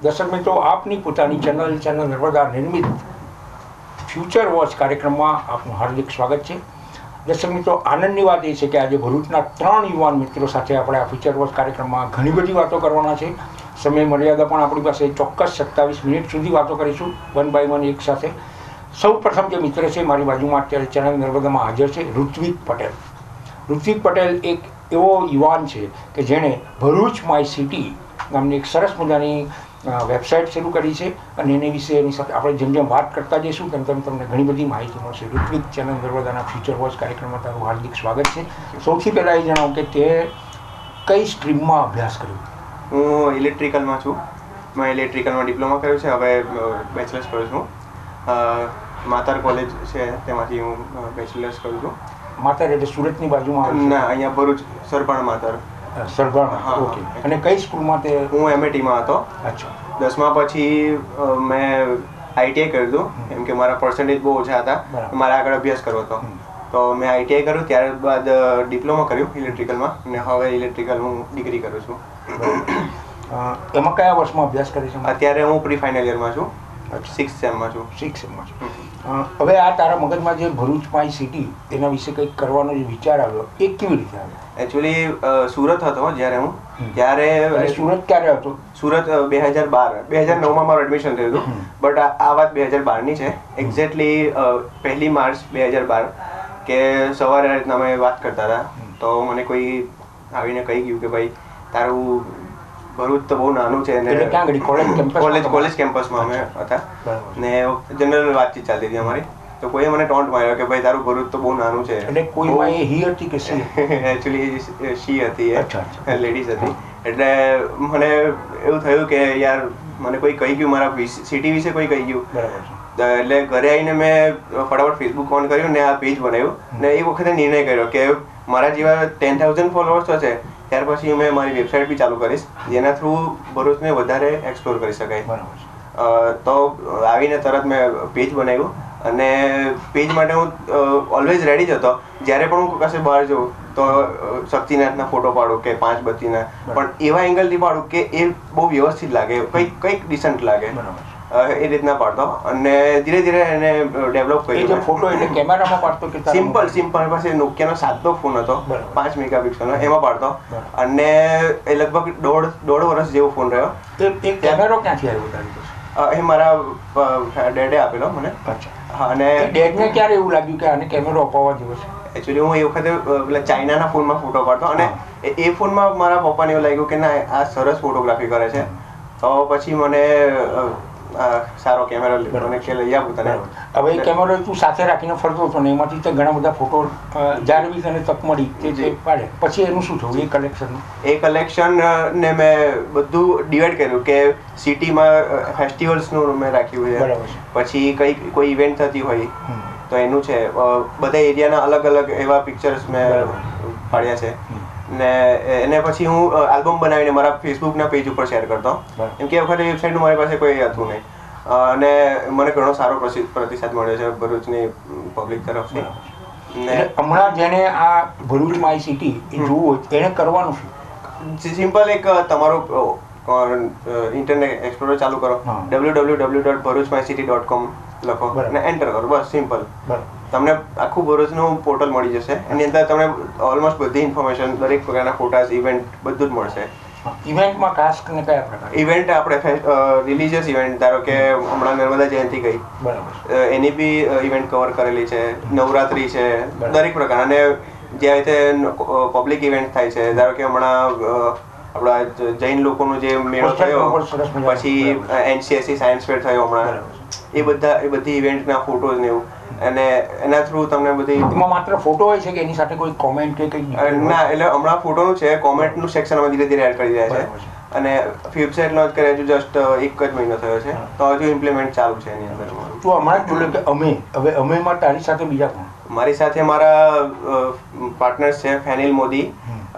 દર્શક મિત્રો, આપની પોતાની ચેનલ નર્મદા નિર્મિત ફ્યુચર વોચ કાર્યક્રમમાં આપનું હાર્દિક સ્વાગત છે. દર્શક મિત્રો, આનંદની વાત એ છે કે આજે ભરૂચના 3 યુવાન મિત્રો સાથે આપણે આ ફ્યુચર વોચ કાર્યક્રમમાં ઘણી બધી વાતો કરવાના છે. સમય મર્યાદા પણ આપણી પાસે ચોક્કસ 27 મિનિટ સુધી વાતો કરીશું, 1 by 1 એક સાથે. સૌ પ્રથમ જે મિત્ર છે મારી બાજુમાં અત્યારે ચેનલ નર્મદામાં હાજર છે, ઋત્વિક પટેલ. ઋત્વિક પટેલ એક એવો યુવાન છે કે જેણે ભરૂચ માય સિટી નામની એક સરસ મજાની વેબસાઇટ શરૂ કરી છે અને એની વિશે એની સાથે આપણે જેમ જેમ વાત કરતા જઈશું તેમ તેમ તમને ઘણી બધી માહિતી મળશે. ઋત્વિક, ચેનલ નર્મદાના ફ્યુચર વોચ કાર્યક્રમમાં તારું હાર્દિક સ્વાગત છે. સૌથી પહેલાં એ જણાવો કે તે કઈ સ્ટ્રીમમાં અભ્યાસ કર્યો? હું ઇલેક્ટ્રિકલમાં છું. મેં ઇલેક્ટ્રિકલમાં ડિપ્લોમા કર્યું છે, હવે બેચલર્સ કરું છું. માતર કોલેજ છે તેમાંથી હું બેચલર્સ કરું છું. માતર એટલે સુરતની બાજુમાં? ના, અહીંયા ભરૂચ સરભાણ માતર. સરભાણ, ઓકે. અને કઈ સ્કૂલમાં તે? હું એમએટીમાં હતો. અચ્છા. 10મા પછી મેં આઈટીઆઈ કર્યું હતું, કેમ કે મારા પર્સન્ટેજ બહુ ઓછા હતા, મારે આગળ અભ્યાસ કરવો હતો. તો મેં આઈટીઆઈ કર્યું, ત્યારબાદ ડિપ્લોમા કર્યું ઇલેક્ટ્રિકલમાં, અને હવે ઇલેક્ટ્રિકલ હું ડિગ્રી કરું છું. એમાં કયા વર્ષમાં અભ્યાસ કરે છે? અત્યારે હું પ્રી ફાઇનલ યરમાં છું, 6th સેમમાં છું. 6th સેમમાં છું. હવે આ તારા મગજમાં જે ભરૂચ માય સિટી એના વિશે કંઈક કરવાનો જે વિચાર આવ્યો એ કેવી રીતે આવ્યો? એકચ્યુઅલી સુરત હતો જ્યારે હું, ત્યારે સુરત ક્યારે હતો? સુરત 2009માં મારું એડમિશન થયું હતું, બટ આ વાત 2012ની છે. એક્ઝેક્ટલી 1 માર્ચ 2012 કે સવારે આ રીતના અમે વાત કરતા હતા, તો મને કોઈ આવીને કહી ગયું કે ભાઈ તારું ભરૂચ તો બહુ નાનું છે ને કોલેજ કેમ્પસમાં અમે હતા ને જનરલ વાતચીત ચાલતી હતી અમારી, તો કોઈએ મને ટોન્ટ માર્યો કે ભાઈ તારું ભરૂચ તો બહુ નાનું છે. એટલે કોઈ હી હતી કે સી? એકચ્યુઅલી શી હતી, લેડીઝ હતી. એટલે મને એવું થયું કે યાર મને કોઈ કહી ગયું, મારા સિટી વિશે કોઈ કહી ગયું. એટલે ઘરે આવીને મેં ફટાફટ ફેસબુક ઓન કર્યું ને આ પેજ બનાવ્યું ને એક વખતે નિર્ણય કર્યો કે મારા જેવા 10,000 ફોલોઅર્સ હશે ત્યાર પછી મેં મારી વેબસાઇટ બી ચાલુ કરીશ, જેના થ્રુ ભરૂચને વધારે એક્સપ્લોર કરી શકાય. તો આવીને તરત મેં પેજ બનાવ્યું અને પેજ માટે હું ઓલવેઝ રેડી જ હતો. જ્યારે પણ હું કશે બહાર જાઉં તો શક્તિનાથના ફોટો પાડું કે 5 બત્તીના, પણ એવા એંગલથી પાડું કે એ બહુ વ્યવસ્થિત લાગે, કંઈક ડિસન્ટ લાગે, એ રીતના પાડતો. અને ધીરે ધીરે એને ડેવલપ કર્યું. ફોટો એટલે કેમેરામાં પાડતો કે સિમ્પલ પાસે નોકિયાનો 7નો ફોન હતો, 5 મેગાપિક્સલનો, એમાં પાડતો. અને એ લગભગ દોઢ વર્ષ જેવો ફોન રહ્યો. કેમેરો ક્યાંથી આવ્યો? એ મારા ડેડે આપેલો મને. અને ડેડને ક્યારે એવું લાગ્યું કે આને કેમેરો અપાવવા જેવો છે? એકચ્યુઅલી હું એ વખતે પેલા ચાઇનાના ફોનમાં ફોટો પાડતો, અને એ ફોનમાં મારા પપ્પાને એવું લાગ્યું કે ના આ સરસ ફોટોગ્રાફી કરે છે. તો પછી મને સારો કેમેરો મને કે લઈ આપું તને. હવે એ કેમેરો તું સાથે રાખીને ફરતો હતો ને એમાંથી તે ઘણા બધા ફોટો જ્યારે બી તને તક મળી તે પાડે. પછી એનું શું થયું? એ કલેક્શન ને મેં બધું ડિવાઈડ કર્યું કે સિટીમાં ફેસ્ટિવલ્સનું મેં રાખ્યું છે, પછી કોઈ ઇવેન્ટ થતી હોય તો એનું છે, બધા એરિયાના અલગ અલગ એવા પિક્ચર્સ મેં પાડ્યા છે. ને એને પછી હું આલ્બમ બનાવીને મારા ફેસબુકના પેજ ઉપર શેર કરતો, કેમ કે એ વખતે વેબસાઇટનું મારી પાસે કોઈ હતું નહીં. અને મને ઘણો સારો પ્રતિસાદ મળ્યો છે ભરૂચની પબ્લિક તરફથી. ને હમણાં જેને આ ભરૂચ માય સિટી એ જોવું હોય એને કરવાનું શું? સિમ્પલ એક તમારું ઇન્ટરનેટ એક્સપ્લોરર ચાલુ કરો, www.bharuchmycity.com લખો અને એન્ટર કરો, બસ સિમ્પલ. તમને આખું ભરૂચનું પોર્ટલ મળી જશે. એની અંદર તમને ઓલમોસ્ટ બધી ઇન્ફોર્મેશન, દરેક પ્રકારના ફોટાસ, ઇવેન્ટ બધું જ મળશે. ઇવેન્ટમાં ખાસ કરીને કયા પ્રકાર? ઇવેન્ટ આપણે રિલિજિયસ ઇવેન્ટ, ધારો કે હમણાં નર્મદા જયંતિ ગઈ, એની બી ઇવેન્ટ કવર કરેલી છે. નવરાત્રી છે, દરેક પ્રકાર. અને જે રીતે પબ્લિક ઇવેન્ટ થાય છે, ધારો કે હમણાં આપણા જૈન લોકોનો જે મેળો થયો, પછી NCSC સાયન્સ ફેર થયો હમણાં, એ બધી ઇવેન્ટના ફોટોઝ ને એવું. અને એના થ્રુ તમને બધી એમાં માત્ર ફોટો હોય છે કે એની સાથે કોઈ કોમેન્ટ કે કંઈ? ના, એટલે હમણાં ફોટોનું છે, કોમેન્ટનું સેક્શન અમે ધીરે ધીરે એડ કરી રહ્યા છે. અને વેબસાઇટ લોન્ચ કરે હજુ જસ્ટ 1 જ મહિનો થયો છે, તો હજુ ઇમ્પ્લિમેન્ટ ચાલુ છે એની અંદર. તું હમણાં જ બોલ્યો કે હવે અમેમાં તારી સાથે બીજા કોણ? મારી સાથે મારા પાર્ટનર્સ છે, ફેનિલ મોદી,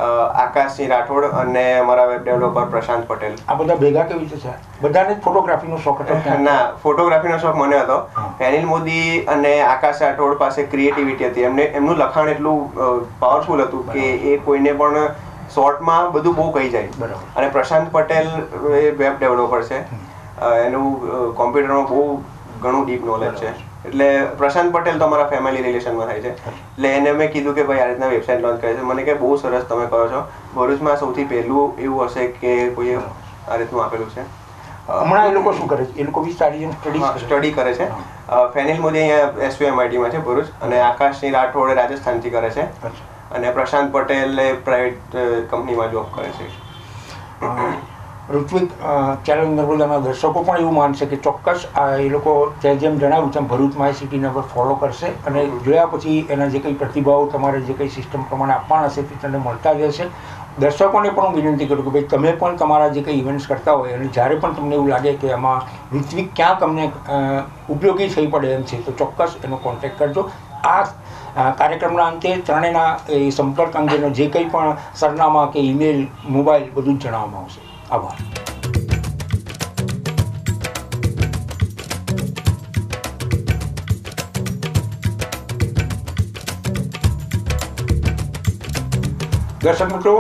આકાશસિંહ રાઠોડ અને અમારા વેબ ડેવલપર પ્રશાંત પટેલ. આ બધા ભેગા કેવી રીતે છે? બધાને ફોટોગ્રાફીનો શોખ હતો? ના, ફોટોગ્રાફીનો શોખ મને હતો. ફેનિલ મોદી અને આકાશ રાઠોડ પાસે ક્રિએટિવિટી હતી. એમનું લખાણ એટલું પાવરફુલ હતું કે એ કોઈને પણ શોર્ટમાં બધું બહુ કહી જાય. અને પ્રશાંત પટેલ એ વેબ ડેવલપર છે, એનું કોમ્પ્યુટરમાં બહુ ઘણું ડીપ નોલેજ છે. એટલે પ્રશાંત પટેલ તો અમારા ફેમિલી રિલેશનમાં થાય છે. એટલે એને મેં કીધું કે ભાઈ આ રીતના વેબસાઇટ લોન્ચ કરે છે. મને કે બહુ સરસ તમે કરો છો. ભરૂચમાં સૌથી પહેલું એવું હશે કે કોઈએ આ રીતનું આપેલું છે. હમણાં એ લોકો શું કરે છે? એ લોકો બી સારી સ્ટડી કરે છે. ફેનિલ મોદી અહીંયા SUMIT માં છે ભરૂચ, અને આકાશની રાઠોડ રાજસ્થાનથી કરે છે, અને પ્રશાંત પટેલ એ પ્રાઇવેટ કંપનીમાં જોબ કરે છે. ઋત્વિક, ચેનલ નર્મદાના દર્શકો પણ એવું માનશે કે ચોક્કસ એ લોકો જેમ જણાવ્યું તેમ ભરૂચ માય સિટીને પર ફોલો કરશે, અને જોયા પછી એના જે કંઈ પ્રતિભાવો તમારે જે કંઈ સિસ્ટમ પ્રમાણે આપવાના હશે તે તમને મળતા જ હશે. દર્શકોને પણ હું વિનંતી કરું કે ભાઈ તમે પણ તમારા જે કંઈ ઇવેન્ટ્સ કરતા હોય અને જ્યારે પણ તમને એવું લાગે કે આમાં ઋત્વિક ક્યાં તમને ઉપયોગી થઈ પડે એમ છે તો ચોક્કસ એનો કોન્ટેક્ટ કરજો. આ કાર્યક્રમના અંતે ત્રણેયના એ સંપર્ક અંગેનો જે કંઈ પણ સરનામા કે ઈમેલ, મોબાઈલ બધું જ જણાવવામાં આવશે. આભાર. દર્શક મિત્રો,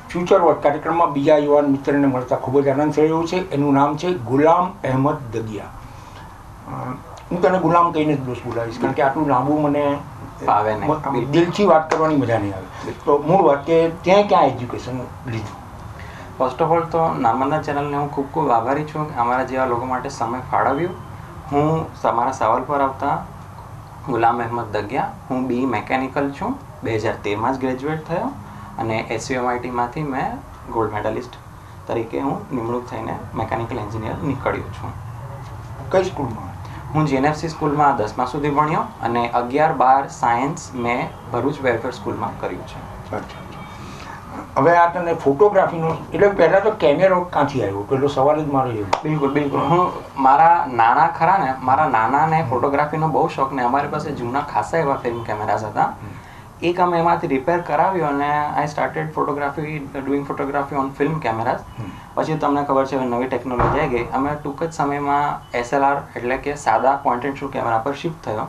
ફ્યુચર વર્ક કાર્યક્રમમાં બીજા યુવાન મિત્રને મળતા ખૂબ જ આનંદ થઈ રહ્યો છે. એનું નામ છે ગુલામ અહેમદ દગિયા. હું તને ગુલામ કહીને જ દોસ્ત બોલાવીશ, કારણ કે આટલું લાંબુ મને દિલથી વાત કરવાની મજા નહીં આવે. તો મૂળ વાત કે ત્યાં ક્યાં એજ્યુકેશન લીધું? ફર્સ્ટ ઓફ ઓલ તો નર્મદા ચેનલને હું ખૂબ ખૂબ આભારી છું કે અમારા જેવા લોકો માટે સમય ફાળવ્યું. હું તમારા સવાલ પર આવતા ગુલામ અહેમદ દગિયા, હું BE મેકેનિકલ છું. 2013માં જ ગ્રેજ્યુએટ થયો, અને SUMITમાંથી મેં ગોલ્ડ મેડલિસ્ટ તરીકે હું નિમણૂક થઈને મેકેનિકલ એન્જિનિયર નીકળ્યો છું. કઈ સ્કૂલમાં? હું GNFC સ્કૂલમાં 10મા સુધી ભણ્યો, અને 11-12 સાયન્સ મેં ભરૂચ વેલફેર સ્કૂલમાં કર્યું છે. હવે આ તને ફોટોગ્રાફીનો, એટલે પહેલાં તો કેમેરો ક્યાંથી આવ્યો? પેલો સવાલ જ મારો એવો. બિલકુલ. હું મારા નાના ખરા ને, મારા નાનાને ફોટોગ્રાફીનો બહુ શોખ, ને અમારી પાસે જૂના ખાસા એવા ફિલ્મ કેમેરાસ હતા. એક અમે એમાંથી રિપેર કરાવ્યો, અને I started doing photography on film cameras. પછી તમને ખબર છે નવી ટેકનોલોજી આવી ગઈ. અમે ટૂંક જ સમયમાં SLR એટલે કે સાદા પોઈન્ટ એન્ડ શૂટ કેમેરા પર શિફ્ટ થયો.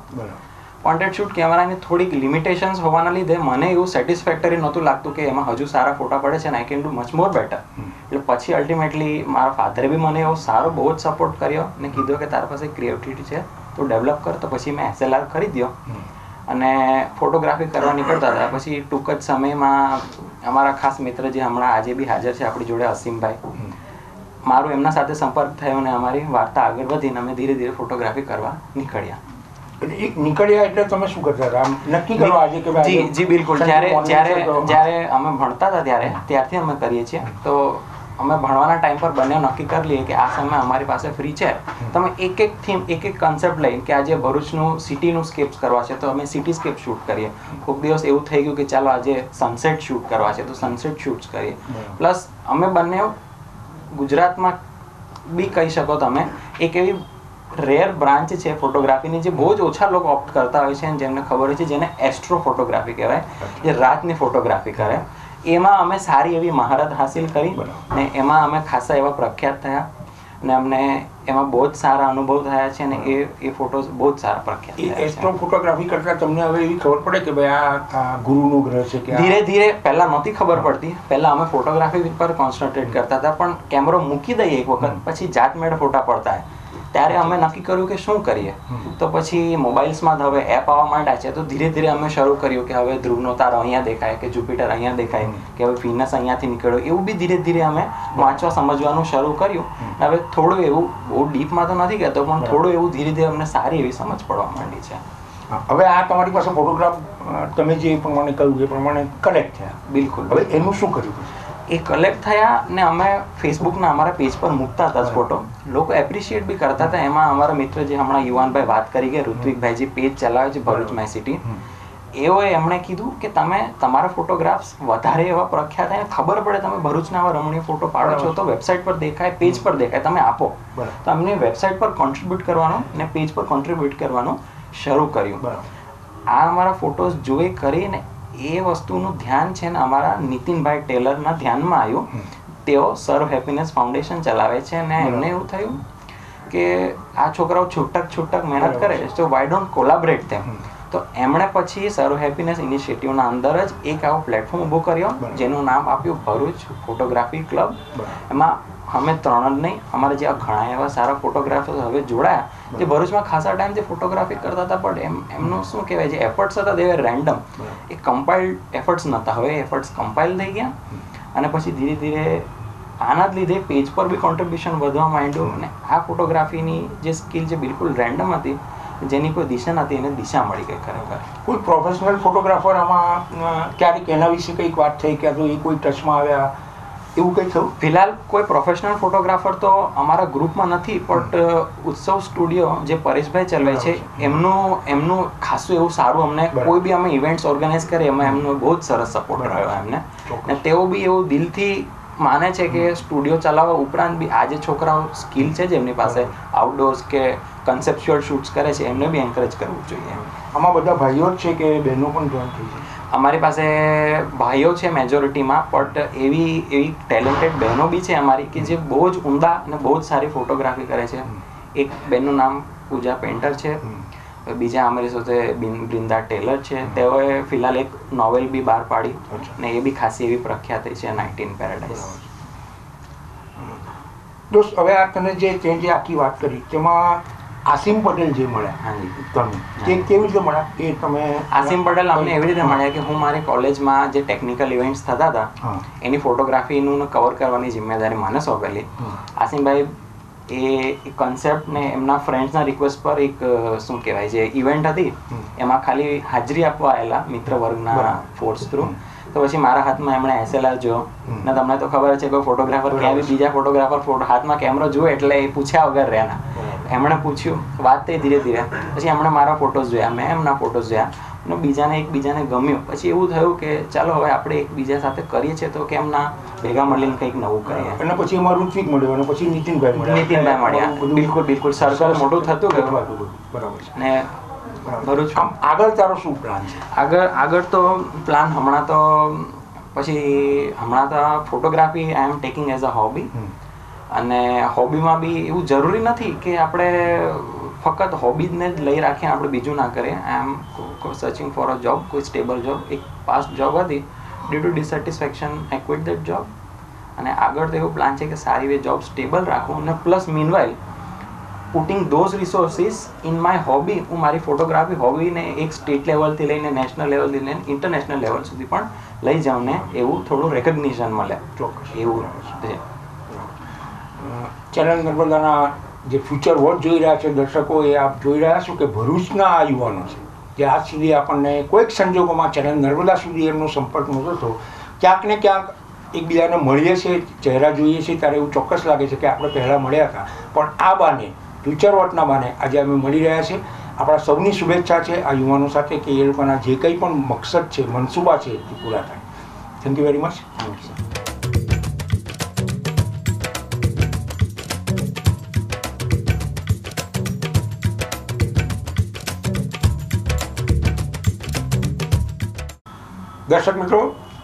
પોઈન્ટ એન્ડ શૂટ કેમેરાની થોડીક લિમિટેશન્સ હોવાના લીધે મને એવું સેટિસ્ફેક્ટરી નહોતું લાગતું કે એમાં હજુ સારા ફોટા પડે છે, ને I can do much more better. એટલે પછી અલ્ટિમેટલી મારા ફાધરે બી મને એવો સારો બહુ જ સપોર્ટ કર્યો, ને કીધું કે તારા પાસે ક્રિએટિવિટી છે તો ડેવલપ કર. તો પછી મેં SLR ખરીદ્યો અને ફોટોગ્રાફી કરવા નીકળતા હતા. પછી ટૂંક જ સમયમાં અમારા ખાસ મિત્ર જે હમણાં આજે બી હાજર છે આપણી જોડે, અસીમભાઈ, મારું એમના સાથે સંપર્ક થયો, અને અમારી વાર્તા આગળ વધીને અમે ધીરે ધીરે ફોટોગ્રાફી કરવા નીકળ્યા. નીકળ્યા એટલે તમે શું કરતા હતા? નક્કી કરો આજે કે જી બિલકુલ. જ્યારે અમે ભણતા હતા ત્યારથી અમે કરીએ છીએ. તો અમે ભણવાના ટાઈમ પર બંને નક્કી કરી લઈએ કે આ સમય અમારી પાસે ફ્રી છે, તમે એક એક થીમ, એક એક કન્સેપ્ટ લઈને કે આજે ભરૂચનું સિટીનું સ્કેપ્સ કરવા છે તો અમે સિટી સ્કેપ શૂટ કરીએ. કોઈક દિવસ એવું થઈ ગયું કે ચાલો આજે સનસેટ શૂટ કરવા છે તો સનસેટ શૂટ્સ કરીએ. પ્લસ અમે બંને ગુજરાતમાં બી કહી શકો તમે એક એવી રેર બ્રાન્ચ છે ફોટોગ્રાફીની જે બહુ જ ઓછા લોકો ઓપ્ટ કરતા હોય છે, જેમને ખબર હોય છે, જેને એસ્ટ્રો ફોટોગ્રાફી કહેવાય, જે રાતની ફોટોગ્રાફી કરે. એમાં અમે સારી એવી મહારત હાસિલ કરી, ને એમાં અમે ખાસા એવા પ્રખ્યાત થયા, ને અમને એમાં બહુ જ સારા અનુભવ થયા છે, અને એ ફોટોઝ બહુ જ સારા પ્રખ્યાત થયા છે. એસ્ટ્રો ફોટોગ્રાફી કરતા તમને હવે એવી ખબર પડે કે ભાઈ આ ગુરુનો ગ્રહ છે કે? ધીરે ધીરે પહેલા નહોતી ખબર પડતી. પહેલા અમે ફોટોગ્રાફી પર કોન્સન્ટ્રેટ કરતા હતા, પણ કેમેરો મૂકી દઈએ એક વખત પછી જાતમેળ ફોટા પડતા ત્યારે અમે નક્કી કર્યું કે શું કરીએ. તો પછી મોબાઈલ્સમાં હવે એપ આવવા માંડ્યા છે, તો ધીરે ધીરે અમે શરૂ કર્યું કે હવે ધ્રુવનો તારો અહીંયા દેખાય, કે જુપિટર અહીંયા દેખાય, કે હવે વિનસ અહીંયાથી નીકળ્યો, એવું બી ધીરે ધીરે અમે વાંચવા સમજવાનું શરૂ કર્યું. હવે થોડું એવું બહુ ડીપમાં તો નથી કહેતો, પણ થોડું એવું ધીરે ધીરે અમને સારી એવી સમજ પડવા માંડી છે. હવે આ તમારી પાસે ફોટોગ્રાફ તમે જે પ્રમાણે કહ્યું એ પ્રમાણે કલેક્ટ થયા. બિલકુલ. હવે એનું શું કર્યું? એ કલેક્ટ થયા ને અમે ફેસબુકના અમારા પેજ પર મૂકતા હતા ફોટો. લોકો એપ્રિશિએટ બી કરતા હતા. એમાં અમારા મિત્ર જે હમણાં યુવાનભાઈ વાત કરી કે ઋત્વિકભાઈ જે પેજ ચલાવે છે ભરૂચ માય સિટી, એમણે કીધું કે તમે તમારા ફોટોગ્રાફ્સ વધારે એવા પ્રખ્યાત થાય, ખબર પડે તમે ભરૂચના આવા રમણીય ફોટો પાડો છો તો વેબસાઇટ પર દેખાય, પેજ પર દેખાય, તમે આપો. તો અમને વેબસાઇટ પર કોન્ટ્રીબ્યુટ કરવાનું ને પેજ પર કોન્ટ્રીબ્યુટ કરવાનું શરૂ કર્યું. આ અમારા ફોટોઝ જોઈ કરીને એ વસ્તુનું ધ્યાન છે ને અમારા નીતિનભાઈ ટેલરના ધ્યાનમાં આવ્યું. તેઓ સર્વ હેપીનેસ ફાઉન્ડેશન ચલાવે છે, અને એમને એવું થયું કે આ છોકરાઓ છૂટક મહેનત કરે છે, તો વાય ડોન્ટ કોલાબરેટ ધેમ. તો એમણે પછી સર્વ હેપીનેસ ઇનિશિયેટિવના અંદર જ એક આવો પ્લેટફોર્મ ઊભો કર્યો જેનું નામ આપ્યું ભરૂચ ફોટોગ્રાફી ક્લબ. એમાં અમે 3 જ નહીં, અમારે જે ઘણા એવા સારા ફોટોગ્રાફર્સ હવે જોડાયા જે ભરૂચમાં ખાસા ટાઈમથી ફોટોગ્રાફી કરતા હતા, પણ એમનું શું કહેવાય, જે એફર્ટ્સ હતા તે રેન્ડમ, એ કમ્પાઇલ્ડ એફર્ટ્સ નહોતા. હવે એફર્ટ્સ કમ્પાઇલ થઈ ગયા અને પછી ધીરે ધીરે આના જ લીધે પેજ પર બી કોન્ટ્રીબ્યુશન વધવા માંડ્યું અને આ ફોટોગ્રાફીની જે સ્કિલ જે બિલકુલ રેન્ડમ હતી, જેની કોઈ દિશા નથી, એને દિશા મળી ગઈ ખરેખર. કોઈ પ્રોફેશનલ ફોટોગ્રાફર આમાં ક્યારેક એના વિશે કંઈક વાત થઈ કે તો એ કોઈ ટચમાં આવ્યા એવું કંઈ થયું? ફિલહાલ કોઈ પ્રોફેશનલ ફોટોગ્રાફર તો અમારા ગ્રુપમાં નથી, પણ ઉત્સવ સ્ટુડિયો જે પરેશભાઈ ચલાવે છે એમનું ખાસું એવું સારું, અમને કોઈ બી અમે ઇવેન્ટ્સ ઓર્ગેનાઇઝ કરીએ એમાં એમનો બહુ જ સરસ સપોર્ટ રહ્યો એમને. અને તેઓ બી એવું દિલથી માને છે કે સ્ટુડિયો ચલાવવા ઉપરાંત બી આ જે છોકરાઓ સ્કિલ છે જેમની પાસે આઉટડોર્સ કે કન્સેપ્ચ્યુઅલ શૂટ્સ કરે છે એમને બી એન્કરેજ કરવું જોઈએ. આમાં બધા ભાઈઓ જ છે કે બહેનો પણ જોઈન થઈ છે? અમારી પાસે ભાઈઓ છે મેજોરિટીમાં, બટ એવી ટેલેન્ટેડ બહેનો બી છે અમારી કે જે બહુ જ ઉમદા અને બહુ જ સારી ફોટોગ્રાફી કરે છે. એક બહેનનું નામ પૂજા પેન્ટર છે, બીજા અમારી સાથે બૃંદા ટેલર છે, તેઓએ ફિલહાલ એક નોવેલ બી બહાર પાડી અને એ બી ખાસી એવી પ્રખ્યાત થઈ છે, 19 પેરાડાઇઝ. દોસ્ત, હવે આ તને જે આખી વાત કરી તેમાં આસિમ પટેલ જે મળ્યા તમે, તે કેવી રીતે મળ્યા? એ તમે આસિમ પટેલ અમને એવી રીતે મળ્યા કે હું મારી કોલેજમાં જે ટેકનિકલ ઇવેન્ટ્સ થતા હતા એની ફોટોગ્રાફીનું કવર કરવાની જિમ્મેદારી મને સોંપેલી. આસિમભાઈ એ કન્સેપ્ટ ને એમના ફ્રેન્ડ્સના રિક્વેસ્ટ પર એક શું કહેવાય જે ઇવેન્ટ હતી એમાં ખાલી હાજરી આપવા આવેલા મિત્ર વર્ગના ફોર્સ થ્રુ. તો પછી મારા હાથમાં એમણે SLR જોયો ને તમને તો ખબર છે કોઈ ફોટોગ્રાફર ક્યાં બી બીજા ફોટોગ્રાફર હાથમાં કેમેરો જુએ એટલે એ પૂછ્યા વગર રહેના. એમણે પૂછ્યું, વાત થઈ ધીરે ધીરે, પછી એમણે મારા ફોટોઝ જોયા, મેં એમના ફોટોઝ જોયા અને એકબીજાને ગમ્યું. પછી એવું થયું કે ચાલો હવે આપણે એકબીજા સાથે કરીએ છીએ તો કેમ ના ભેગા મળીને કંઈક નવું કરીએ. અને પછી એમાં ઋત્વિક મળ્યો અને પછી નીતિનભાઈ મળ્યા. બિલકુલ સર્કલ મોટું થતું ગયું. બરાબર. ને ભરૂચ આગળ તારો શું પ્લાન છે? આગળ તો પ્લાન હમણાં તો photography I am taking as a hobby. અને હોબીમાં બી એવું જરૂરી નથી કે આપણે ફક્ત હોબીને જ લઈ રાખીએ, આપણે બીજું ના કરીએ. I am searching for a job, કોઈ સ્ટેબલ જોબ. એક પાસ્ટ જોબ હતી, due to dissatisfaction I quit that job. અને આગળ તો એવું પ્લાન છે કે સારી એવી જોબ સ્ટેબલ રાખું અને plus meanwhile putting those resources in my hobby. હું મારી ફોટોગ્રાફી હોબીને એક સ્ટેટ લેવલથી લઈને નેશનલ લેવલથી લઈને ઇન્ટરનેશનલ લેવલ સુધી પણ લઈ જાઉં ને એવું થોડું રેકગ્નિશન મળે. ચોક્કસ એવું છે. ચેનલ નર્મદાના જે ફ્યુચર વોચ જોઈ રહ્યા છે દર્શકો, એ આપ જોઈ રહ્યા છો કે ભરૂચના આ યુવાનો છે જે આજ સુધી આપણને કોઈક સંજોગોમાં ચેનલ નર્મદા સુધી એમનો સંપર્ક નહોતો થયો. ક્યાંક ને ક્યાંક એકબીજાને મળીએ છીએ, ચહેરા જોઈએ છીએ ત્યારે એવું ચોક્કસ લાગે છે કે આપણે પહેલાં મળ્યા હતા, પણ આ બાને ફ્યુચર વોચના બાને આજે અમે મળી રહ્યા છે. આપણા સૌની શુભેચ્છા છે આ યુવાનો સાથે કે એ લોકોના જે કંઈ પણ મકસદ છે, મનસૂબા છે એ પૂરા થાય. Thank you very much. દર્શક મિત્રો,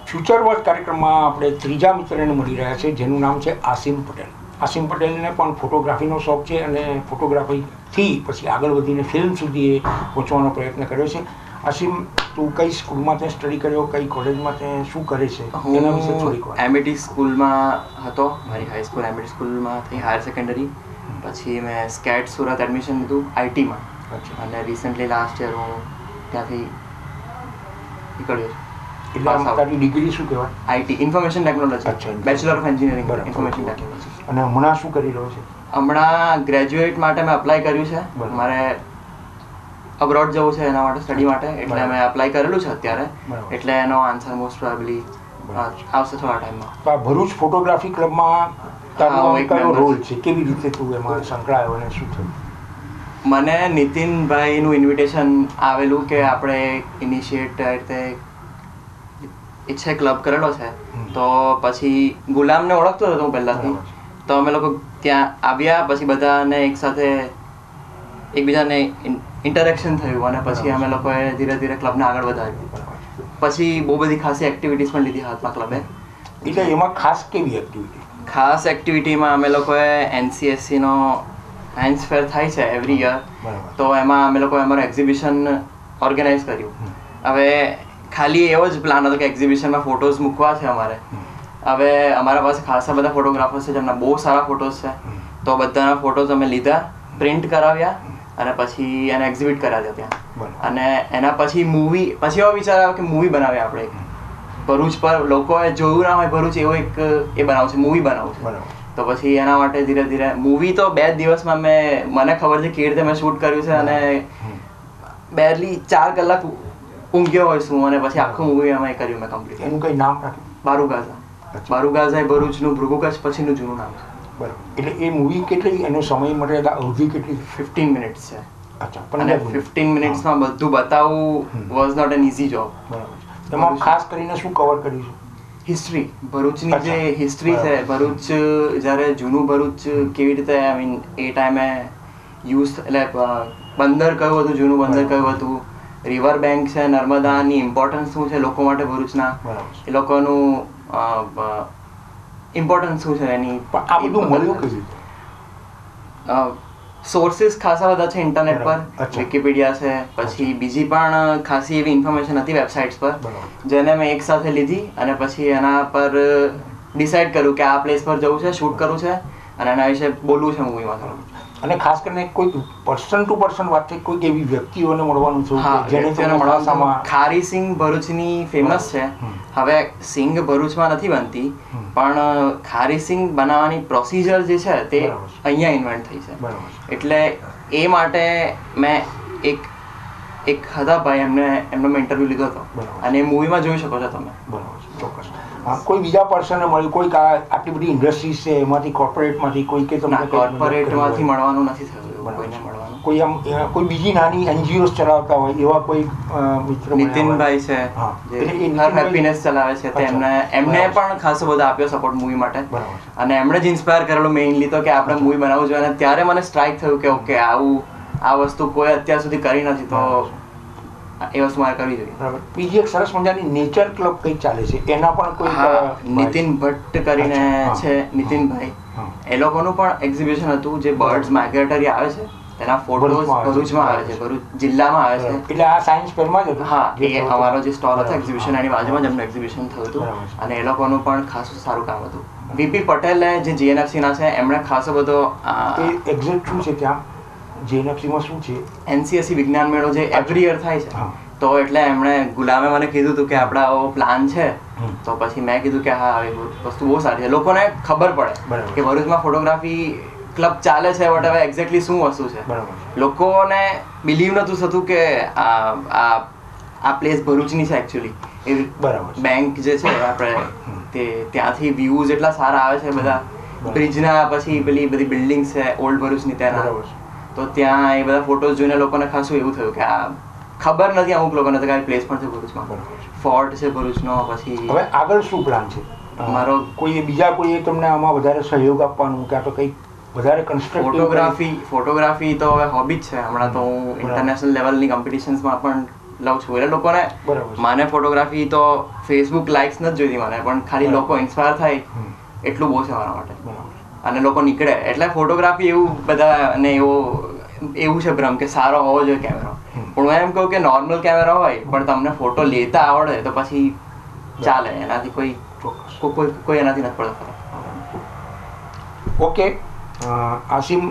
ફ્યુચર વોચ કાર્યક્રમમાં આપણે ત્રીજા મિત્રને મળી રહ્યા છે જેનું નામ છે આસિમ પટેલ. આસિમ પટેલને પણ ફોટોગ્રાફીનો શોખ છે અને ફોટોગ્રાફીથી પછી આગળ વધીને ફિલ્મ સુધી એ પહોંચવાનો પ્રયત્ન કર્યો છે. આસિમ, તું કઈ સ્કૂલમાં તે સ્ટડી કર્યો, કઈ કોલેજમાં તે શું કરે છે એના વિશે થોડીક વાત. MIT સ્કૂલમાં હતો, મારી હાઈસ્કૂલ MIT સ્કૂલમાં થઈ, હાયર સેકન્ડરી. પછી મેં સ્કેટ સુરત એડમિશન લીધું ITમાં, અને રિસન્ટલી લાસ્ટ યર હું ત્યાંથી નીકળ્યો છું. એટલે તારી ડિગ્રી શું કહેવાય? IT information technology, bachelor of engineering information technology. અને હમણાં શું કરી રહ્યો છે? હમણાં ગ્રેજ્યુએટ માટે મેં અપ્લાય કર્યું છે. મારે અબ્રોડ જવું છે એના માટે, સ્ટડી માટે, એટલે મેં અપ્લાય કરેલું છે અત્યારે. એટલે એનો આન્સર મોસ્ટ પ્રોબેબલી આવશે થોડા ટાઈમમાં. તો આ ભરૂચ ફોટોગ્રાફી ક્લબમાં તારો કયો રોલ છે? કેવી રીતે તું એમાં સંકળાયો અને શું થયું? મને નીતિનભાઈનું ઇન્વિટેશન આવેલું કે આપણે ઇનિશિએટ રીતે ઈચ્છે ક્લબ કરેલો છે. તો પછી ગુલામને ઓળખતો હતો હું પહેલાંથી, તો અમે લોકો ત્યાં આવ્યા. પછી બધાને એકસાથે એકબીજાને ઇન્ટરેક્શન થયું અને પછી અમે લોકોએ ધીરે ધીરે ક્લબને આગળ વધાર્યું. પછી બહુ બધી ખાસી એક્ટિવિટીઝ પણ લીધી હાથમાં ક્લબે. એટલે એમાં ખાસ કેવી એક્ટિવિટી? ખાસ એક્ટિવિટીમાં અમે લોકોએ NCSCનો સાયન્સ ફેર થાય છે એવરી યર, તો એમાં અમે લોકો અમારો એક્ઝિબિશન ઓર્ગેનાઇઝ કર્યું. હવે ખાલી એવો જ પ્લાન હતો કે એક્ઝિબિશનમાં ફોટોઝ મૂકવા છે અમારે. હવે અમારા પાસે ખાસા બધા ફોટોગ્રાફર્સ છે જેમના બહુ સારા ફોટોઝ છે, તો બધાના ફોટોઝ અમે લીધા, પ્રિન્ટ કરાવ્યા અને પછી એને એક્ઝિબિટ કરાવ્યા ત્યાં. અને એના પછી પછી એવો વિચાર આવ્યો કે મૂવી બનાવીએ આપણે. ભરૂચ પર લોકોએ જોયું ના હોય ભરૂચ, એવો એક એ બનાવવું છે, મૂવી બનાવવું છે. તો પછી એના માટે ધીરે ધીરે મૂવી તો 2 દિવસમાં મને ખબર છે કેવી રીતે મેં શૂટ કર્યું છે, અને બેરલી 4 કલાક ઊંઘ્યો હોય છું, અને પછી આખું મૂવી અમે કર્યું મેં કમ્પ્લીટ. એનું કઈ નામ રાખ્યું? બારુગાઝા. બારુગાઝા એ ભરૂચનું ભૃગુ કચ્છ પછીનું જૂનું નામ છે. બરાબર. એટલે એ મૂવી કેટલી, એનો સમય મર્યાદા અવધિ કેટલી? 15 મિનિટ્સ છે. અચ્છા. અને 15 મિનિટ્સમાં બધું બતાવવું was not an easy job. બરાબર. એમાં ખાસ કરીને શું કવર કર્યું છે? હિસ્ટ્રી, ભરૂચની જે હિસ્ટ્રી છે, ભરૂચ જ્યારે જૂનું ભરૂચ કેવી રીતે આઈ મીન એ ટાઈમે યુઝ, એટલે બંદર કયું હતું, જૂનું બંદર કયું હતું, રિવર બેંક છે, નર્મદાની ઇમ્પોર્ટન્સ શું છે લોકો માટે ભરૂચના, એ લોકોનું ઇમ્પોર્ટન્સ શું છે એની. આ બધું મળ્યું કેવી રીતે? સોર્સિસ ખાસા બધા છે ઇન્ટરનેટ પર, વિકીપીડિયા છે, પછી બીજી પણ ખાસી એવી ઇન્ફોર્મેશન હતી વેબસાઇટ્સ પર, જેને મેં એક સાથે લીધી અને પછી એના પર ડિસાઇડ કર્યું કે આ પ્લેસ પર જવું છે, શૂટ કરવું છે અને એના વિશે બોલવું છે મૂવીમાં. અને ખાસ કરીને કોઈ પર્સન ટુ પર્સન વાત, કોઈક એવી વ્યક્તિઓને મળવાનું છે જેને જેને મળવાનું. ખારી સિંગ ભરૂચની ફેમસ છે. હવે સિંગ ભરૂચમાં નથી બનતી, પણ ખારી સિંગ બનાવવાની પ્રોસિજર જે છે તે અહીંયા ઇન્વેન્ટ થઈ છે. એટલે એ માટે મેં એક હતા ભાઈ, એમનો મેં ઇન્ટરવ્યુ લીધો હતો અને એ મૂવીમાં જોઈ શકો છો તમે. બરાબર, ચોક્કસ. કોઈ બીજા પર્સનને મળ્યું, કોઈક આટલી બધી ઇન્ડસ્ટ્રીઝ છે એમાંથી, કોર્પોરેટમાંથી કોઈ કે તમને? કોર્પોરેટમાંથી મળવાનું નથી થયું કોઈને મળવાનું. કોઈ આમ કોઈ બીજી નાની એનજીઓસ ચલાવતા હોય એવા કોઈ મિત્ર? નીતિનભાઈ છે જે હર હેપીનેસ ચલાવે છે, તે એમને પણ ખાસો બધો આપ્યો સપોર્ટ મૂવી માટે. અને એમણે જ ઇન્સ્પાયર કરેલો મેઇનલી તો કે આપણે મૂવી બનાવવું જોઈએ. અને ત્યારે મને સ્ટ્રાઇક થયું કે ઓકે, આ વસ્તુ કોઈ અત્યાર સુધી કરી નથી, તો એ વસ્તુ મારે કરવી જોઈએ. બરાબર. બીજી એક સરસ મજાની નેચર ક્લબ કઈ ચાલે છે, એના પણ કોઈ? નીતિન ભટ્ટ કરીને છે, નીતિનભાઈ, એ લોકોનું પણ એક્ઝિબિશન હતું જે બર્ડ્સ માઇગ્રેટરી આવે છે એના ફોટોઝ ભરૂચમાં આવે છે, ભરૂચ જિલ્લામાં આવે છે. એટલે આ સાયન્સ ફેરમાં જ હતું? હા, એ અમારો જે સ્ટોલ હતો એક્ઝિબિશન, એની બાજુમાં જ એમનું એક્ઝિબિશન થયું હતું અને એ લોકોનું પણ ખાસું સારું કામ હતું. વીપી પટેલે જે જીએનએફસી ના છે, એમણે ખાસો બધો એક્ઝેક્ટ શું છે ત્યાં જીએનએફસીમાં શું છે? એનસીએસસી વિજ્ઞાન મેળો જે એવરી યર થાય છે, તો એટલે એમણે ગુલામે મને કીધું હતું કે આપણે આવો પ્લાન છે. તો પછી મેં કીધું કે હા, એ વસ્તુ બહુ સારી છે, લોકોને ખબર પડે કે ભરૂચમાં ફોટોગ્રાફી ક્લબ ચાલે છે, વટ હવે એક્ઝેક્ટલી શું વસ્તુ છે. લોકોને બિલીવ નહોતું થતું કે આ પ્લેસ ભરૂચની છે એકચ્યુઅલી. એ બેંક જે છે આપણે, તે ત્યાંથી વ્યૂઝ એટલા સારા આવે છે બધા બ્રિજના, પછી પેલી બધી બિલ્ડિંગ્સ છે ઓલ્ડ ભરૂચની ત્યાંના, તો ત્યાં એ બધા ફોટોઝ જોઈને લોકોને ખાસું એવું થયું કે આ ખબર નથી અમુક લોકોને તો કે પ્લેસ પણ છે ભરૂચમાં, ફોર્ટ છે ભરૂચનો. પછી હવે આગળ શું પ્લાન છે મારો? કોઈ બીજા કોઈએ તમને આમાં વધારે સહયોગ આપવાનું કે તો કંઈક વધારે કન્સ્ટ્રક્ટિવ? ફોટોગ્રાફી તો હવે હોબી જ છે. હમણાં તો હું ઇન્ટરનેશનલ લેવલની કોમ્પિટિશન્સમાં પણ લઉં છું. એટલે લોકોને મને ફોટોગ્રાફી તો ફેસબુક લાઇક્સ નથી જોઈતી મને, પણ ખાલી લોકો ઇન્સ્પાયર થાય એટલું બહુ છે મારા માટે. અને લોકો નીકળે એટલે ફોટોગ્રાફી એવું બધા, અને એવું છે ભ્રમ કે સારો હોવો જોઈએ કેમેરો, પણ હું એમ કહું કે નોર્મલ કેમેરા હોય પણ તમને ફોટો લેતા આવડે તો પછી ચાલે, એનાથી કોઈ એનાથી નથી પડતો. ઓકે આસિમ,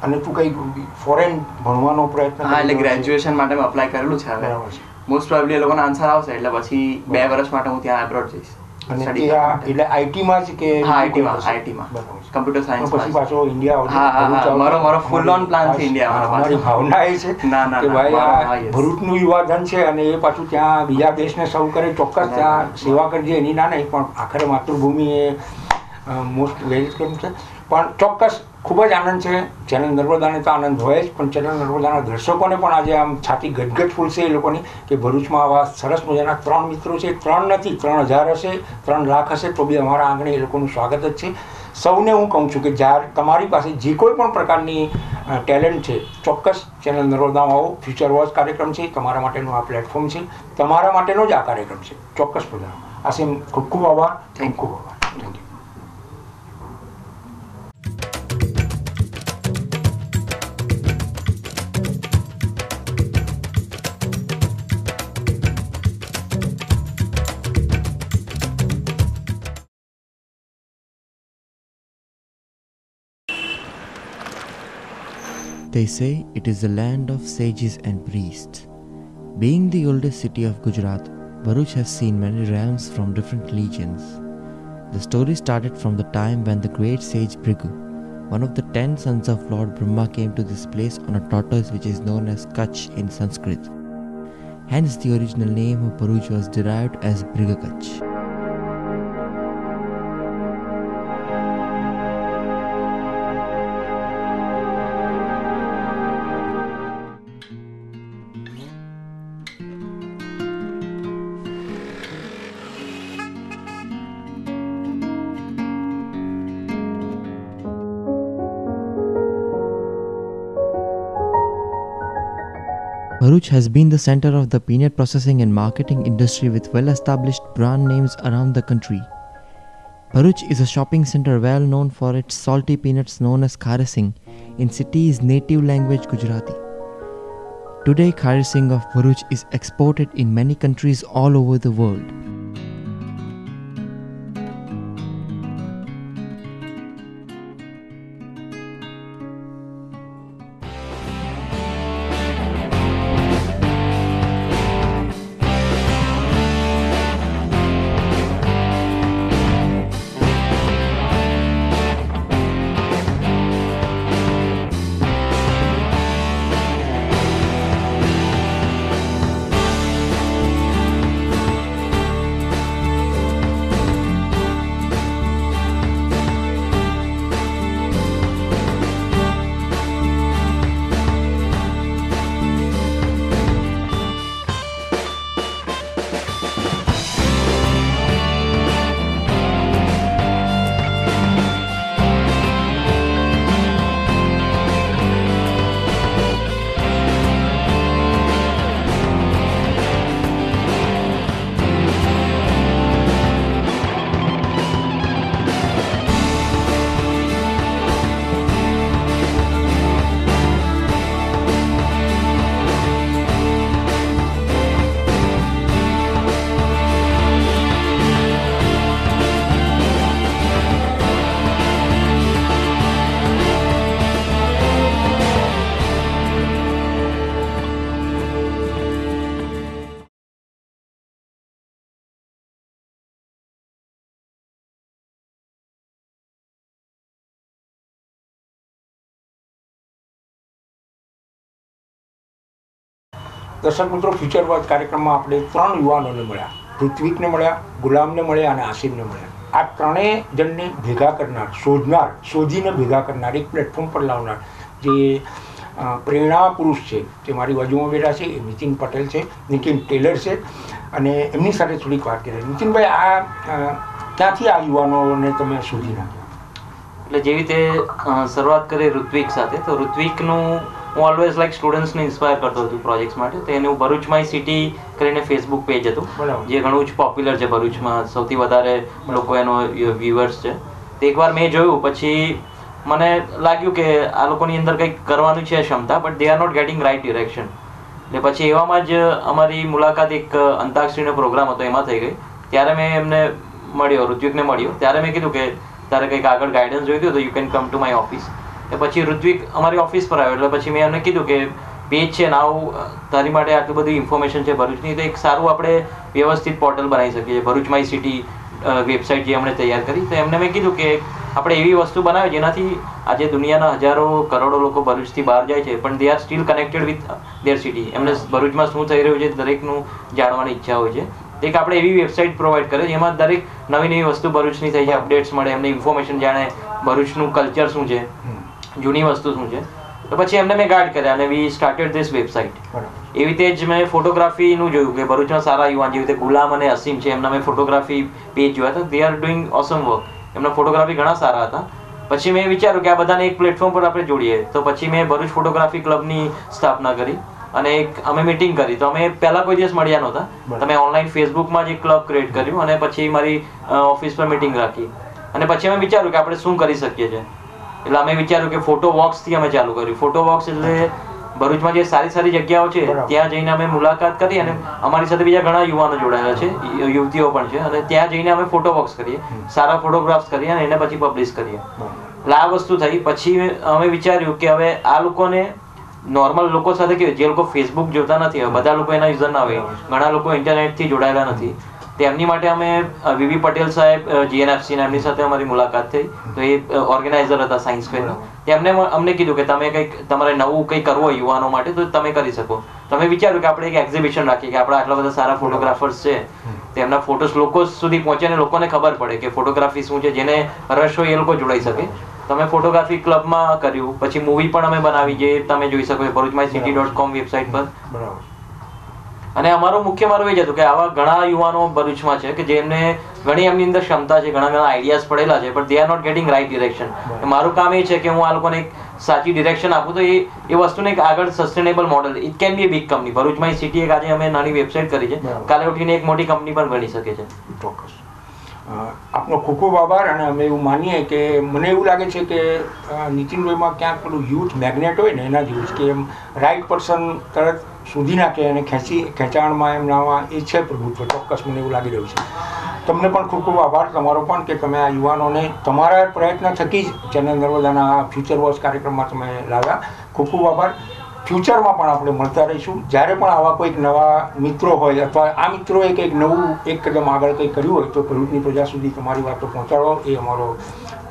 અને તું કઈ ફોરેન ભણવાનો પ્રયત્ન? હા, એટલે ગ્રેજ્યુએશન માટે મેં અપ્લાય કરેલું છે. હવે મોસ્ટ પ્રોબેબલી એ લોકોનો આન્સર આવશે એટલે પછી 2 વર્ષ માટે હું ત્યાં એબ્રોડ જઈશ. એટલે આઈટીમાં જ કે? હા, આઈટીમાં કમ્પ્યુટર સાયન્સ. પછી પાછો ઇન્ડિયા? હા, મારો ફૂલ ઓન પ્લાન છે ઇન્ડિયા. મારી ભાવના એ છે કે ભાઈ આ ભરૂચનું યુવાધન છે અને એ પાછું ત્યાં બીજા દેશને સર્વ કરે, ચોક્કસ ત્યાં સેવા કરજે, એની ના નહીં, પણ આખરે માતૃભૂમિ એ મોસ્ટ વેલકમ છે. પણ ચોક્કસ ખૂબ જ આનંદ છે. ચેનલ નર્મદાને તો આનંદ હોય જ, પણ ચેનલ નર્મદાના દર્શકોને પણ આજે આમ છાતી ગદગદ ફૂલશે એ લોકોની કે ભરૂચમાં આવા સરસ મજાના 3 મિત્રો છે. 3 નથી, 3000 હશે, 3 લાખ હશે, તો બી અમારા આંગણે એ લોકોનું સ્વાગત જ છે. સૌને હું કહું છું કે જ્યારે તમારી પાસે જે કોઈ પણ પ્રકારની ટેલેન્ટ છે, ચોક્કસ ચેનલ નર્મદામાં આવો. ફ્યુચર વોચ કાર્યક્રમ છે, તમારા માટેનું આ પ્લેટફોર્મ છે, તમારા માટેનો જ આ કાર્યક્રમ છે. ચોક્કસ બધા આસિમ, ખૂબ ખૂબ આભાર. Thank you. Thank you. They say it is the land of sages and priests. Being the oldest city of Gujarat, Bharuch has seen many realms from different legions. The story started from the time when the great sage Bhrigu, one of the 10 sons of Lord Brahma, came to this place on a tortoise which is known as Kach in Sanskrit. Hence the original name of Bharuch was derived as Brigakach. Bharuch has been the center of the peanut processing and marketing industry with well-established brand names around the country. Bharuch is a shopping center well known for its salty peanuts known as Khare Singh in city's native language Gujarati. Today, Khare Singh of Bharuch is exported in many countries all over the world. દર્શક મિત્રો, future work કાર્યક્રમમાં આપણે 3 યુવાનોને મળ્યા. ઋત્વિકને મળ્યા, ગુલામને મળ્યા અને આસિમને મળ્યા. આ ત્રણેય જણને ભેગા કરનાર, શોધીને ભેગા કરનાર, એક પ્લેટફોર્મ પર લાવનાર જે પ્રેરણા પુરુષ છે તે મારી બાજુમાં બેઠા છે. એ નીતિન પટેલ છે, નીતિન ટેલર છે અને એમની સાથે થોડીક વાત કરીએ. નીતિનભાઈ, આ ક્યાંથી આ યુવાનોને તમે શોધી નાખ્યા? એટલે જેવી રીતે શરૂઆત કરી ઋત્વિક સાથે, તો ઋત્વિકનું હું ઓલવેઝ લાઈક સ્ટુડન્ટ્સને ઇન્સ્પાયર કરતો હતો પ્રોજેક્ટ્સ માટે. તો એનું ભરૂચ માય સિટી કરીને ફેસબુક પેજ હતું, જે ઘણું જ પોપ્યુલર છે ભરૂચમાં. સૌથી વધારે લોકો એનો વ્યુઅર્સ છે. તો એકવાર મેં જોયું, પછી મને લાગ્યું કે આ લોકોની અંદર કંઈક કરવાનું છે ક્ષમતા, but they are not getting right direction. એટલે પછી એવામાં જ અમારી મુલાકાત એક અંતાક્ષરીનો પ્રોગ્રામ હતો એમાં થઈ ગઈ. ત્યારે મેં એમને મળ્યો, ઋત્વિકને મળ્યો. ત્યારે મેં કીધું કે તારે કંઈક આગળ ગાઈડન્સ જોઈતું તો you can come to my office. પછી ઋત્વિક અમારી ઓફિસ પર આવ્યો. એટલે પછી મેં એમને કીધું કે પેજ છે ને આવું તારી માટે આટલું બધું ઇન્ફોર્મેશન છે ભરૂચની, તો એક સારું આપણે વ્યવસ્થિત પોર્ટલ બનાવી શકીએ. ભરૂચ માય સિટી વેબસાઇટ જે એમણે તૈયાર કરી. તો એમને મેં કીધું કે આપણે એવી વસ્તુ બનાવીએ જેનાથી આજે દુનિયાના હજારો કરોડો લોકો ભરૂચથી બહાર જાય છે, પણ they are still connected with there city. એમને ભરૂચમાં શું થઈ રહ્યું છે દરેકનું જાણવાની ઈચ્છા હોય છે. એક આપણે એવી વેબસાઇટ પ્રોવાઈડ કરે જેમાં દરેક નવી નવી વસ્તુ ભરૂચની થઈ જાય, અપડેટ્સ મળે, એમને ઇન્ફોર્મેશન જાણે, ભરૂચનું કલ્ચર શું છે, જૂની વસ્તુ શું છે. તો પછી એમને મેં ગાઈડ કર્યા અને વી સ્ટાર્ટેડ ધીસ વેબસાઇટ. એવી રીતે જ મેં ફોટોગ્રાફીનું જોયું કે ભરૂચમાં સારા યુવાન જેવી રીતે ગુલામ અને અસીમ છે, એમના મેં ફોટોગ્રાફી પેજ જોયા હતા. They are doing awesome work. એમના ફોટોગ્રાફી ઘણા સારા હતા. પછી મેં વિચાર્યું કે આ બધાને એક પ્લેટફોર્મ પર આપણે જોડીએ. તો પછી મેં ભરૂચ ફોટોગ્રાફી ક્લબની સ્થાપના કરી અને અમે મીટિંગ કરી. તો અમે પહેલા કોઈ દિવસ મળ્યા નહોતા. તમે ઓનલાઈન ફેસબુકમાં જ એક ક્લબ ક્રિએટ કર્યું અને પછી મારી ઓફિસ પર મીટિંગ રાખી. અને પછી અમે વિચાર્યું કે આપણે શું કરી શકીએ છીએ. એટલે અમે વિચાર્યું કે ફોટો વોક્સથી અમે ચાલુ કર્યું. ફોટો વોક્સ એટલે ભરૂચમાં જે સારી સારી જગ્યાઓ છે ત્યાં જઈને અમે મુલાકાત કરી અને અમારી સાથે બીજા ઘણા યુવાનો જોડાયેલા છે, યુવતીઓ પણ છે, અને ત્યાં જઈને અમે ફોટો વોક્સ કરીએ, સારા ફોટોગ્રાફ્સ કરીએ અને એને પછી પબ્લિશ કરીએ. એટલે આ વસ્તુ થઈ. પછી અમે વિચાર્યું કે હવે આ લોકોને નોર્મલ લોકો સાથે કેવું, જે લોકો ફેસબુક જોતા નથી, હવે બધા લોકો એના યુઝર ના હોય, ઘણા લોકો ઇન્ટરનેટથી જોડાયેલા નથી, તેમની માટે અમે વીવી પટેલ સાહેબ GNFC ના એમની સાથે અમારી મુલાકાત થઈ. તો એ ઓર્ગેનાઇઝર હતા સાયન્સ ફેરના. તેમને અમને કીધું કે તમે કંઈક તમારે નવું કંઈક કરવું હોય યુવાનો માટે તો તમે કરી શકો. તમે વિચાર્યું કે આપણે એક એક્ઝિબિશન રાખીએ કે આપણા આટલા બધા સારા ફોટોગ્રાફર્સ છે, તેમના ફોટોસ લોકો સુધી પહોંચે ને લોકોને ખબર પડે કે ફોટોગ્રાફી શું છે, જેને રસ હોય એ લોકો જોડાઈ શકે. તમે ફોટોગ્રાફી ક્લબમાં કર્યું, પછી મૂવી પણ અમે બનાવી, જે તમે જોઈ શકો ભરૂચમાયસીટી.com વેબસાઇટ પર. બરાબર. અને અમારું એ જ હતું કે આવા ઘણા યુવાનો ભરૂચમાં છે કે જેમને ઘણી એમની અંદર ક્ષમતા છે, ઘણા આઈડિયાઝ પડેલા છે, પણ they are not getting right direction. મારું કામ એ છે કે હું આ લોકોને એક સાચી ડિરેક્શન આપું, તો એ વસ્તુને એક આગળ sustainable model, it can be big company. ભરૂચમાં સિટી એક આજે અમે નાની વેબસાઇટ કરી છે, કાલે ઉઠીને એક મોટી કંપની પણ બની શકે છે. ચોક્કસ. આપનો ખૂબ ખૂબ આભાર. અને અમે એવું માનીએ કે મને એવું લાગે છે કે નીતિનભાઈમાં ક્યાંક પેલું યુથ મેગ્નેટ હોય ને એના જેવું છે કે એમ રાઇટ પર્સન તરત શોધી નાખે અને ખેંચાણમાં એમનામાં એ છે પ્રભુત્વ. ચોક્કસ મને એવું લાગી રહ્યું છે. તમને પણ ખૂબ ખૂબ આભાર તમારો પણ કે તમે આ યુવાનોને તમારા પ્રયત્ન થકી જ ચેનલ નર્મદાના ફ્યુચર વોચ કાર્યક્રમમાં તમે લાવ્યા. ખૂબ ખૂબ આભાર. ફ્યુચરમાં પણ આપણે મળતા રહીશું. જ્યારે પણ આવા કોઈક નવા મિત્રો હોય અથવા આ મિત્રોએ કંઈક નવું એક કદમ આગળ કંઈક કર્યું હોય તો ભરૂચની પ્રજા સુધી તમારી વાતો પહોંચાડો એ અમારો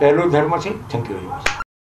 પહેલો ધર્મ છે. Thank you very much.